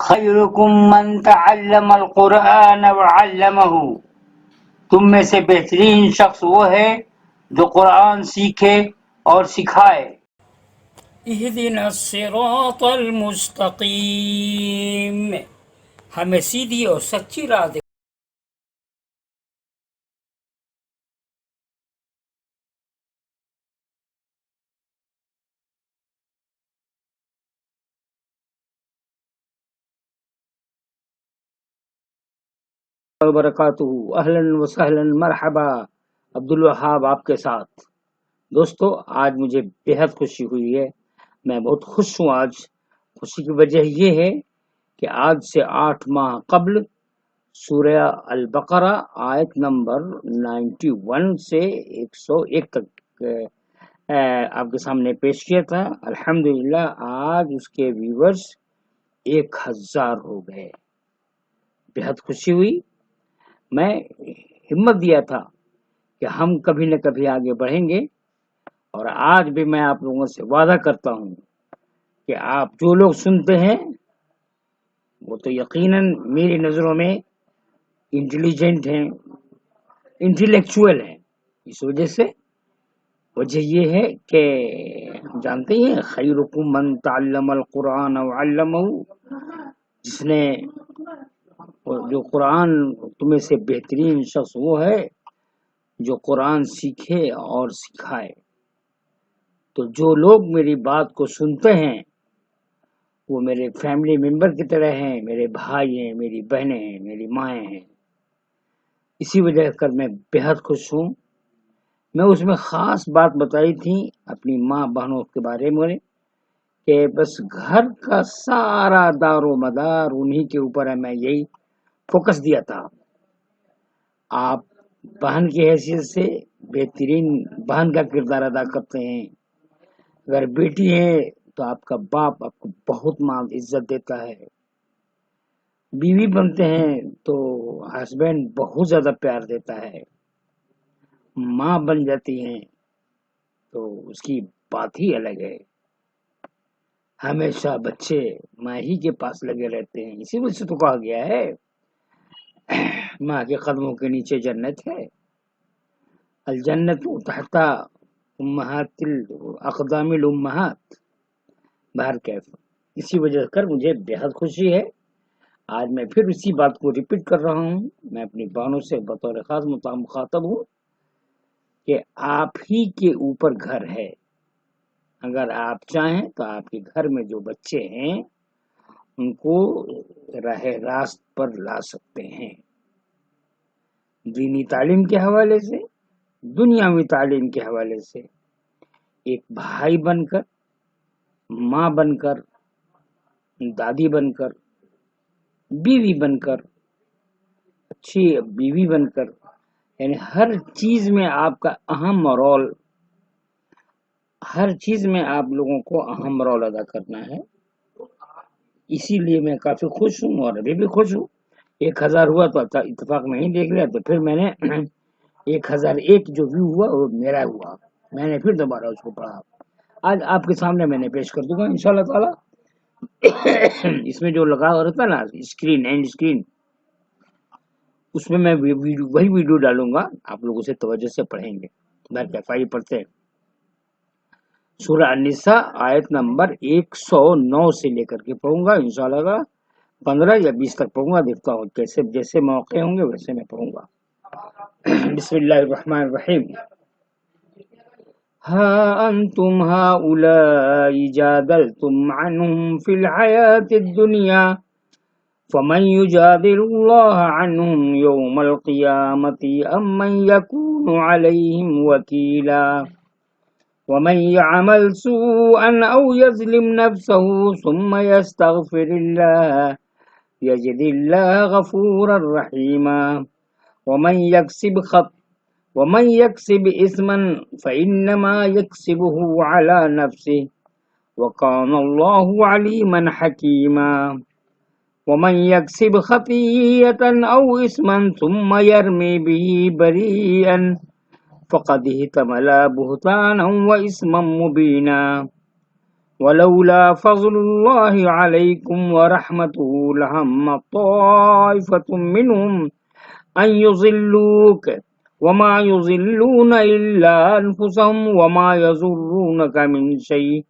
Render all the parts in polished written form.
خیرکم من تعلم القرآن وعلمہ، تم میں سے بہترین شخص وہ ہے جو قرآن سیکھے اور سکھائے۔ اہدنا الصراط المستقیم، ہمیں سیدھی اور سچی راہ دے۔ وبرکاتہ، اہلا وسہلا مرحبا، عبد الوہاب آپ کے ساتھ۔ دوستو، آج مجھے بےحد خوشی ہوئی ہے، میں بہت خوش ہوں آج۔ خوشی کی وجہ یہ ہے کہ آج سے 8 ماہ قبل سورہ البقرہ آیت نمبر 91 سے 101 تک آپ کے سامنے پیش کیا تھا۔ الحمدللہ آج اس کے ویورز 1000 ہو گئے، بےحد خوشی ہوئی۔ میں ہمت دیا تھا کہ ہم کبھی نہ کبھی آگے بڑھیں گے، اور آج بھی میں آپ لوگوں سے وعدہ کرتا ہوں کہ آپ جو لوگ سنتے ہیں وہ تو یقیناً میری نظروں میں انٹیلیجنٹ ہیں، انٹلیکچوئل ہیں۔ اس وجہ سے وجہ یہ ہے کہ ہم جانتے ہیں خیرکم من تعلم القرآن وعلمہ، جس نے جو قرآن تمہیں سے بہترین شخص وہ ہے جو قرآن سیکھے اور سکھائے۔ تو جو لوگ میری بات کو سنتے ہیں وہ میرے فیملی ممبر کی طرح ہیں، میرے بھائی ہیں، میری بہنیں ہیں، میری مائیں ہیں۔ اسی وجہ کر میں بےحد خوش ہوں۔ میں اس میں خاص بات بتائی تھی اپنی ماں بہنوں کے بارے میں کہ بس گھر کا سارا دار و مدار انہی کے اوپر ہے، میں یہی فوکس دیا تھا۔ آپ بہن کی حیثیت سے بہترین بہن کا کردار ادا کرتے ہیں۔ اگر بیٹی ہے تو آپ کا باپ آپ کو بہت عزت دیتا ہے، بیوی بنتے ہیں تو ہسبینڈ بہت زیادہ پیار دیتا ہے، ماں بن جاتی ہیں تو اس کی بات ہی الگ ہے۔ ہمیشہ بچے ماں ہی کے پاس لگے رہتے ہیں، اسی وجہ سے تو کہا گیا ہے ماں کے قدموں کے نیچے جنت ہے، الجنت تحت امہات الاقدام الامہات۔ بہر کیف، اسی وجہ کر مجھے بےحد خوشی ہے۔ آج میں پھر اسی بات کو ریپیٹ کر رہا ہوں، میں اپنی بہنوں سے بطور خاص مخاطب ہوں کہ آپ ہی کے اوپر گھر ہے۔ اگر آپ چاہیں تو آپ کے گھر میں جو بچے ہیں ان کو راہ راست پر لا سکتے ہیں، دینی تعلیم کے حوالے سے، دنیاوی تعلیم کے حوالے سے۔ ایک بھائی بن کر، ماں بن کر، دادی بن کر، بیوی بن کر، اچھی بیوی بن کر، یعنی ہر چیز میں آپ کا اہم رول، ہر چیز میں آپ لوگوں کو اہم رول ادا کرنا ہے۔ اسی لیے میں کافی خوش ہوں اور ابھی بھی خوش ہوں۔ 1000 ہوا تو اتفاق میں ہی دیکھ لیا، تو پھر میں نے 1001 جو ویو ہوا وہ میرا ہوا، میں نے پھر دوبارہ اس کو پڑھا۔ آج آپ کے سامنے میں نے پیش کر دوں گا انشاءاللہ تعالی۔ اس میں جو لگا ہوا رہتا نا اسکرین، اینڈ اسکرین، اس میں وہی ویڈیو ڈالوں گا، آپ لوگ اسے توجہ سے پڑھیں گے۔ میں کیفائی پڑھتے ہیں سورہ النساء آیت نمبر 109 سے لے کر کے پڑھوں گا انشاءاللہ، 15 یا 20 تک پڑھوں گا، دیکھتا ہوں جیسے موقع ہوں گے ویسے میں پڑھوں گا۔ بسم اللہ الرحمن الرحیم۔ ہا انتم ہؤلاء جادلتم عنہم فی الحیاۃ الدنیا فمن یجادل اللہ عنہم یوم القیامۃ ام من یکون علیہم وکیلا ومن يعمل سوءا او يظلم نفسه ثم يستغفر الله يجد الله غفورا رحيما ومن يكسب اثما فانما يكسبه على نفسه وكان الله عليما حكيما ومن يكسب خطيئة او اثما ثم يرمي به بريئا فقد احتمل بهتانا واثما مبینا ولولا فضل الله عليكم ورحمته لهم طائفة منهم أن يضلوك وما يضلون إلا أنفسهم وما يضرونك من شيء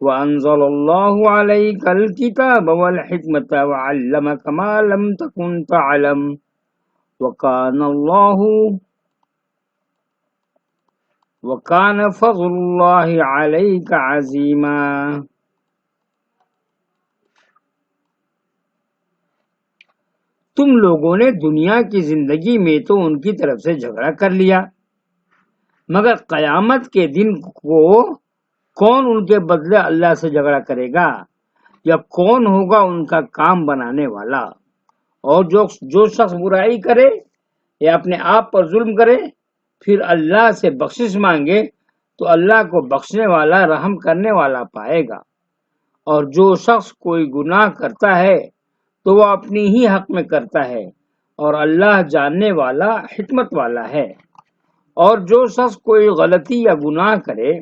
وأنزل الله عليك الكتاب والحكمة وعلمك ما لم تكن تعلم وكان فضل الله عليك عظيما۔ تم لوگوں نے دنیا کی زندگی میں تو ان کی طرف سے جھگڑا کر لیا، مگر قیامت کے دن کو کون ان کے بدلے اللہ سے جھگڑا کرے گا، یا کون ہوگا ان کا کام بنانے والا؟ اور جو شخص برائی کرے یا اپنے آپ پر ظلم کرے پھر اللہ سے بخشش مانگے تو اللہ کو بخشنے والا رحم کرنے والا پائے گا، اور جو شخص کوئی گناہ کرتا ہے تو وہ اپنی ہی حق میں کرتا ہے، اور اللہ جاننے والا حکمت والا ہے۔ اور جو شخص کوئی غلطی یا گناہ کرے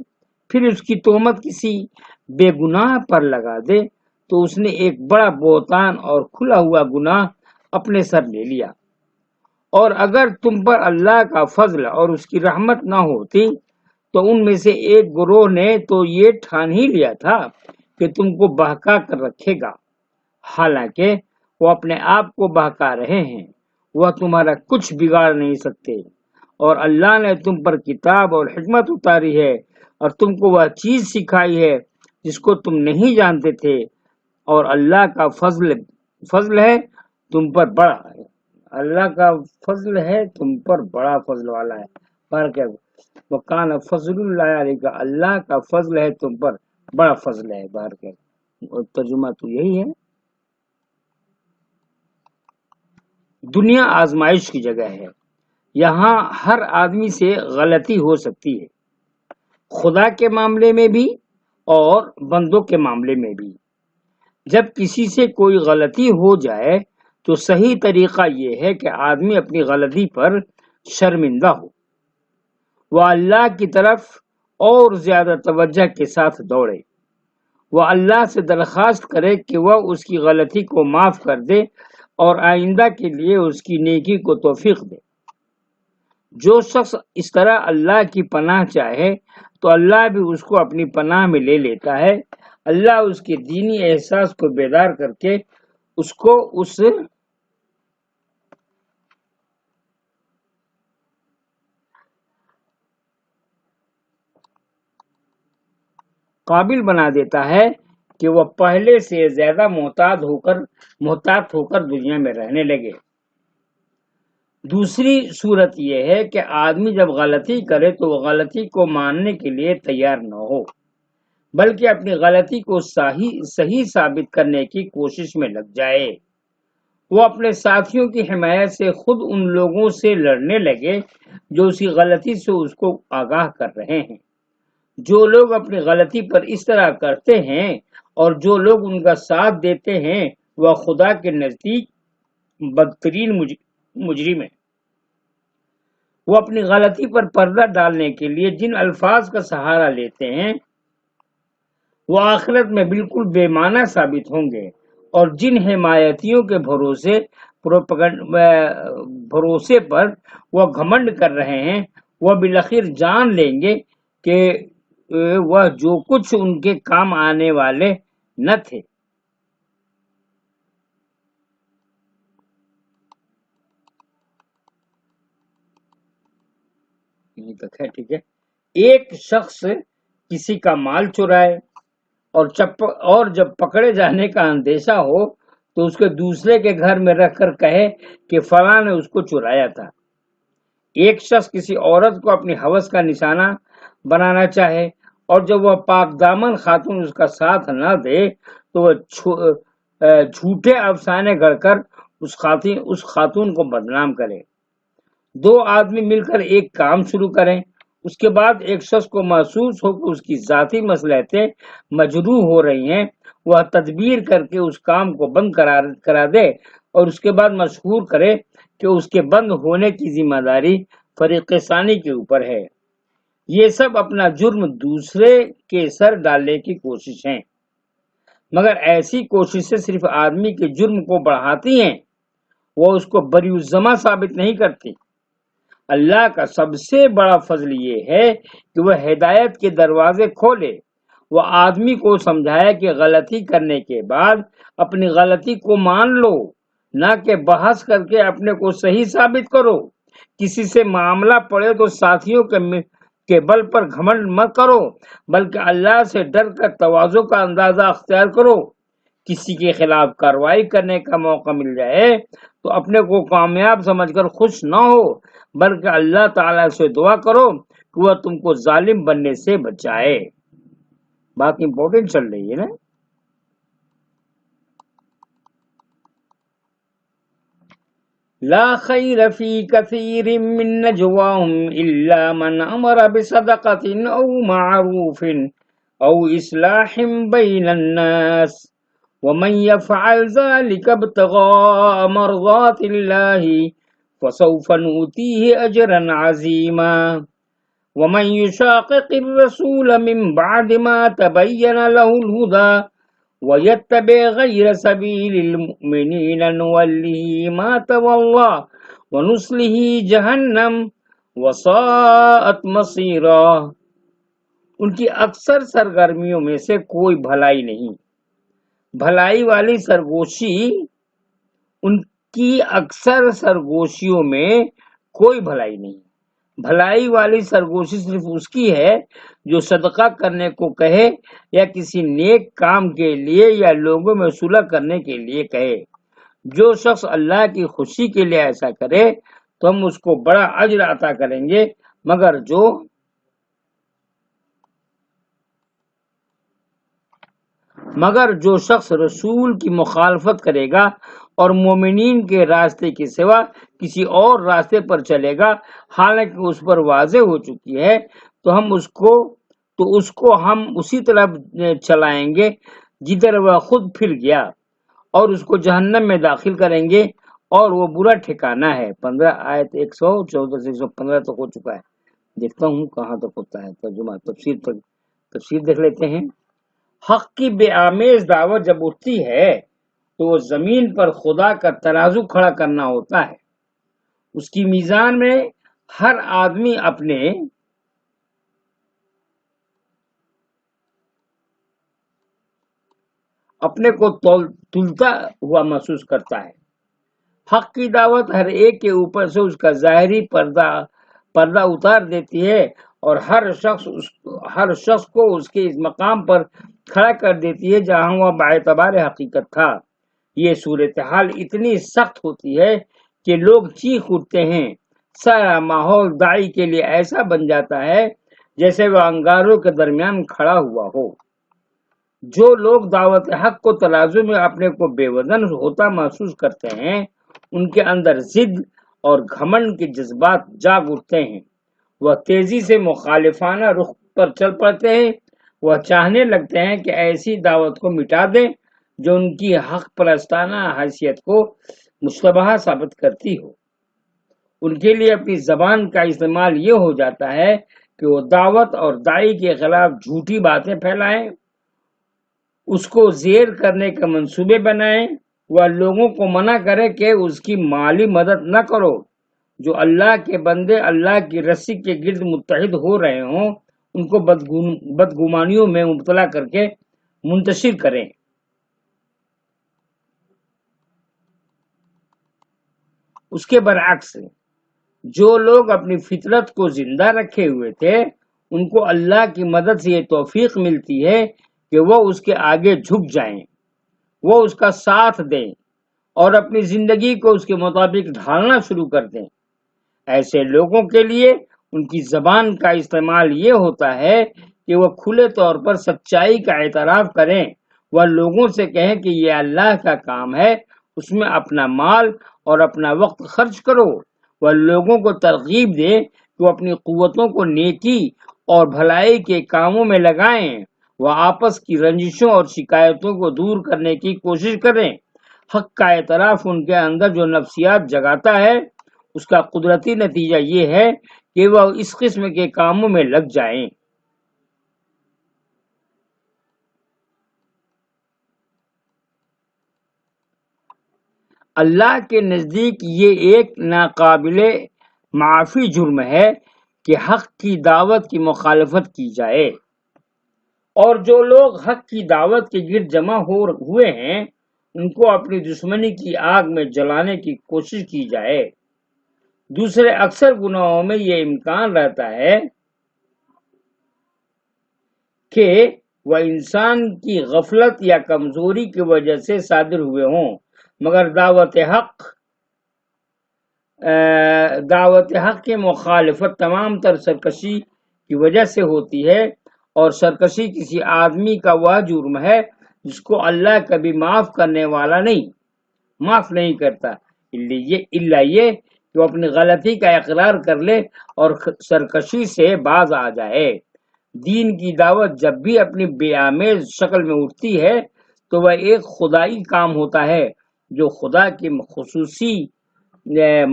پھر اس کی تہمت کسی بے گناہ پر لگا دے تو اس نے ایک بڑا بہتان اور کھلا ہوا گناہ اپنے سر لے لیا۔ اور اگر تم پر اللہ کا فضل اور اس کی رحمت نہ ہوتی تو ان میں سے ایک گروہ نے تو یہ ٹھان ہی لیا تھا کہ تم کو بہکا کر رکھے گا، حالانکہ وہ اپنے آپ کو بہکا رہے ہیں، وہ تمہارا کچھ بگاڑ نہیں سکتے۔ اور اللہ نے تم پر کتاب اور حکمت اتاری ہے اور تم کو وہ چیز سکھائی ہے جس کو تم نہیں جانتے تھے، اور اللہ کا فضل ہے تم پر بڑا ہے، اللہ کا فضل ہے تم پر بڑا فضل والا ہے۔ وکان فضل اللہ علیہ، اللہ کا فضل ہے تم پر بڑا فضل ہے۔ اور ترجمہ تو یہی ہے۔ دنیا آزمائش کی جگہ ہے، یہاں ہر آدمی سے غلطی ہو سکتی ہے، خدا کے معاملے میں بھی اور بندوں کے معاملے میں بھی۔ جب کسی سے کوئی غلطی ہو جائے تو صحیح طریقہ یہ ہے کہ آدمی اپنی غلطی پر شرمندہ ہو، وہ اللہ کی طرف اور زیادہ توجہ کے ساتھ دوڑے، وہ اللہ سے درخواست کرے کہ وہ اس کی غلطی کو معاف کر دے اور آئندہ کے لیے اس کی نیکی کو توفیق دے۔ جو شخص اس طرح اللہ کی پناہ چاہے تو اللہ بھی اس کو اپنی پناہ میں لے لیتا ہے۔ اللہ اس کے دینی احساس کو بیدار کر کے اس کو اس قابل بنا دیتا ہے کہ وہ پہلے سے زیادہ محتاط ہو کر دنیا میں رہنے لگے۔ دوسری صورت یہ ہے کہ آدمی جب غلطی کرے تو وہ غلطی کو ماننے کے لیے تیار نہ ہو، بلکہ اپنی غلطی کو صحیح ثابت کرنے کی کوشش میں لگ جائے۔ وہ اپنے ساتھیوں کی حمایت سے خود ان لوگوں سے لڑنے لگے جو اسی غلطی سے اس کو آگاہ کر رہے ہیں۔ جو لوگ اپنی غلطی پر اس طرح کرتے ہیں اور جو لوگ ان کا ساتھ دیتے ہیں وہ خدا کے نزدیک بدترین مجرم ہیں۔ وہ اپنی غلطی پر پردہ ڈالنے کے لیے جن الفاظ کا سہارا لیتے ہیں وہ آخرت میں بالکل بے معنی ثابت ہوں گے، اور جن حمایتیوں کے بھروسے پر وہ گھمنڈ کر رہے ہیں وہ بالآخر جان لیں گے کہ وہ جو کچھ ان کے کام آنے والے نہ تھے۔ ٹھیک ہے، ایک شخص کسی کا مال چرائے اور جب پکڑے جانے کا اندیشہ ہو تو اس کے دوسرے کے گھر میں رکھ کر کہے کہ فلاں نے اس کو چرایا تھا۔ ایک شخص کسی عورت کو اپنی ہوس کا نشانہ بنانا چاہے اور جب وہ پاک دامن خاتون اس کا ساتھ نہ دے تو وہ جھوٹے افسانے گڑھ کر اس خاتون کو بدنام کرے۔ دو آدمی مل کر ایک کام شروع کریں، اس کے بعد ایک شخص کو محسوس ہو کہ اس کی ذاتی مصلحتیں مجروح ہو رہی ہیں، وہ تدبیر کر کے اس کام کو بند کرا دے اور اس کے بعد مشہور کرے کہ اس کے بند ہونے کی ذمہ داری فریق ثانی کے اوپر ہے۔ یہ سب اپنا جرم دوسرے کے سر ڈالنے کی کوشش ہے، مگر ایسی کوششیں صرف آدمی کے جرم کو بڑھاتی ہیں، وہ اس کو بری الزمہ ثابت نہیں کرتی۔ اللہ کا سب سے بڑا فضل یہ ہے کہ وہ ہدایت کے دروازے کھولے، وہ آدمی کو سمجھائے کہ غلطی کرنے کے بعد اپنی غلطی کو مان لو، نہ کہ بحث کر کے اپنے کو صحیح ثابت کرو۔ کسی سے معاملہ پڑے تو ساتھیوں کے بل پر گھمنڈ مت کرو، بلکہ اللہ سے ڈر کر تواضع کا اندازہ اختیار کرو۔ کسی کے خلاف کارروائی کرنے کا موقع مل جائے تو اپنے کو کامیاب سمجھ کر خوش نہ ہو، بلکہ اللہ تعالیٰ سے دعا کرو کہ وہ تم کو ظالم بننے سے بچائے۔ بات امپورٹنٹ چل رہی ہے نا۔ لا خیر فی کثیر من نجواہم الا من امر بصدقۃ او معروف او اصلاح بین الناس ومن يفعل ذلك ابتغاء مرضات الله فسوف نؤتيه اجرا عظیما ومن يشاقق الرسول من بعد ما تبين له الهدى وَيَتَّبِعْ غَيْرَ سَبِيلِ الْمُؤْمِنِينَ نُوَلِّهِ مَا تَوَلَّىٰ وَنُصْلِهِ جَهَنَّمَ وَسَاءَتْ مَصِيرًا۔ ان کی اکثر سرگرمیوں میں سے کوئی بھلائی نہیں، بھلائی والی سرگوشی ان کی اکثر سرگوشیوں میں کوئی بھلائی نہیں، بھلائی والی سرگوشی صرف اس کی ہے جو صدقہ کرنے کو کہے یا کسی نیک کام کے لیے یا لوگوں میں صلح کرنے کے لیے کہے۔ جو شخص اللہ کی خوشی کے لیے ایسا کرے تو ہم اس کو بڑا اجر عطا کریں گے، مگر جو شخص رسول کی مخالفت کرے گا اور مومنین کے راستے کے سوا کسی اور راستے پر چلے گا، حالانکہ اس پر واضح ہو چکی ہے، تو اس کو ہم اسی طرح چلائیں گے جدھر وہ خود پھر گیا، اور اس کو جہنم میں داخل کریں گے، اور وہ برا ٹھکانہ ہے۔ 15 آیت 114 سے 115 تک ہو چکا ہے۔ دیکھتا ہوں کہاں تک ہوتا ہے ترجمہ، تفسیر دیکھ لیتے ہیں۔ حق کی بے آمیز دعوت جب اٹھتی ہے تو وہ زمین پر خدا کا ترازو کھڑا کرنا ہوتا ہے۔ اس کی میزان میں ہر آدمی اپنے کو تلتا ہوا محسوس کرتا ہے۔ حق کی دعوت ہر ایک کے اوپر سے اس کا ظاہری پردہ اتار دیتی ہے اور ہر شخص کو اس کے اس مقام پر کھڑا کر دیتی ہے جہاں وہ باعتبار حقیقت تھا۔ یہ صورتحال اتنی سخت ہوتی ہے کہ لوگ چیخ اٹھتے ہیں۔ سارا ماحول داعی کے لیے ایسا بن جاتا ہے جیسے وہ انگاروں کے درمیان کھڑا ہوا ہو۔ جو لوگ دعوت حق کو ترازو میں اپنے کو بے وزن ہوتا محسوس کرتے ہیں، ان کے اندر ضد اور گھمنڈ کے جذبات جاگ اٹھتے ہیں۔ وہ تیزی سے مخالفانہ رخ پر چل پڑتے ہیں۔ وہ چاہنے لگتے ہیں کہ ایسی دعوت کو مٹا دیں جو ان کی حق پرستانہ حیثیت کو مشتبہ ثابت کرتی ہو۔ ان کے لیے اپنی زبان کا استعمال یہ ہو جاتا ہے کہ وہ دعوت اور داعی کے خلاف جھوٹی باتیں پھیلائیں، اس کو زیر کرنے کے منصوبے بنائیں۔ وہ لوگوں کو منع کرے کہ اس کی مالی مدد نہ کرو۔ جو اللہ کے بندے اللہ کی رسی کے گرد متحد ہو رہے ہوں ان کو بدگمانیوں میں مبتلا کر کے منتشر کریں۔ اس کے برعکس جو لوگ اپنی فطرت کو زندہ رکھے ہوئے تھے ان کو اللہ کی مدد سے یہ توفیق ملتی ہے کہ وہ اس کے آگے جھک جائیں، وہ اس کا ساتھ دیں اور اپنی زندگی کو اس کے مطابق ڈھالنا شروع کر دیں۔ ایسے لوگوں کے لیے ان کی زبان کا استعمال یہ ہوتا ہے کہ وہ کھلے طور پر سچائی کا اعتراف کریں۔ وہ لوگوں سے کہیں کہ یہ اللہ کا کام ہے، اس میں اپنا مال اور اپنا وقت خرچ کرو۔ وہ لوگوں کو ترغیب دیں کہ وہ اپنی قوتوں کو نیکی اور بھلائی کے کاموں میں لگائیں۔ وہ آپس کی رنجشوں اور شکایتوں کو دور کرنے کی کوشش کریں۔ حق کا اعتراف ان کے اندر جو نفسیات جگاتا ہے اس کا قدرتی نتیجہ یہ ہے کہ وہ اس قسم کے کاموں میں لگ جائیں۔ اللہ کے نزدیک یہ ایک ناقابل معافی جرم ہے کہ حق کی دعوت کی مخالفت کی جائے، اور جو لوگ حق کی دعوت کے گرد جمع ہوئے ہیں ان کو اپنی دشمنی کی آگ میں جلانے کی کوشش کی جائے۔ دوسرے اکثر گناہوں میں یہ امکان رہتا ہے کہ وہ انسان کی غفلت یا کمزوری کی وجہ سے صادر ہوئے ہوں، مگر دعوت حق کی مخالفت تمام تر سرکشی کی وجہ سے ہوتی ہے، اور سرکشی کسی آدمی کا وہ جرم ہے جس کو اللہ کبھی معاف نہیں کرتا، الا یہ کہ وہ اپنی غلطی کا اقرار کر لے اور سرکشی سے باز آ جائے۔ دین کی دعوت جب بھی اپنی بے آمیز شکل میں اٹھتی ہے تو وہ ایک خدائی کام ہوتا ہے جو خدا کی خصوصی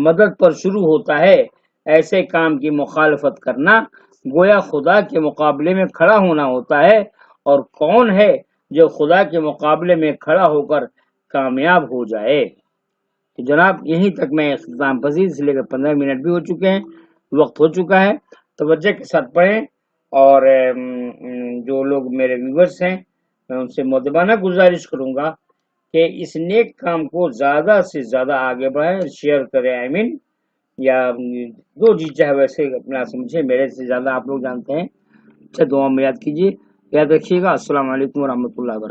مدد پر شروع ہوتا ہے۔ ایسے کام کی مخالفت کرنا گویا خدا کے مقابلے میں کھڑا ہونا ہوتا ہے، اور کون ہے جو خدا کے مقابلے میں کھڑا ہو کر کامیاب ہو جائے۔ تو جناب یہیں تک میں اختتام پذیر، سے لے کر 15 منٹ بھی ہو چکے ہیں، وقت ہو چکا ہے، توجہ کے ساتھ پڑھیں، اور جو لوگ میرے ویورز ہیں میں ان سے مؤدبانہ گزارش کروں گا کہ اس نیک کام کو زیادہ سے زیادہ آگے بڑھائیں، شیئر کریں، یا جو جی چاہے ویسے اپنا سمجھے، میرے سے زیادہ آپ لوگ جانتے ہیں۔ اچھا، دعا میں یاد کیجیے، یاد رکھیے گا۔ السلام علیکم ورحمۃ اللہ وبرکاتہ۔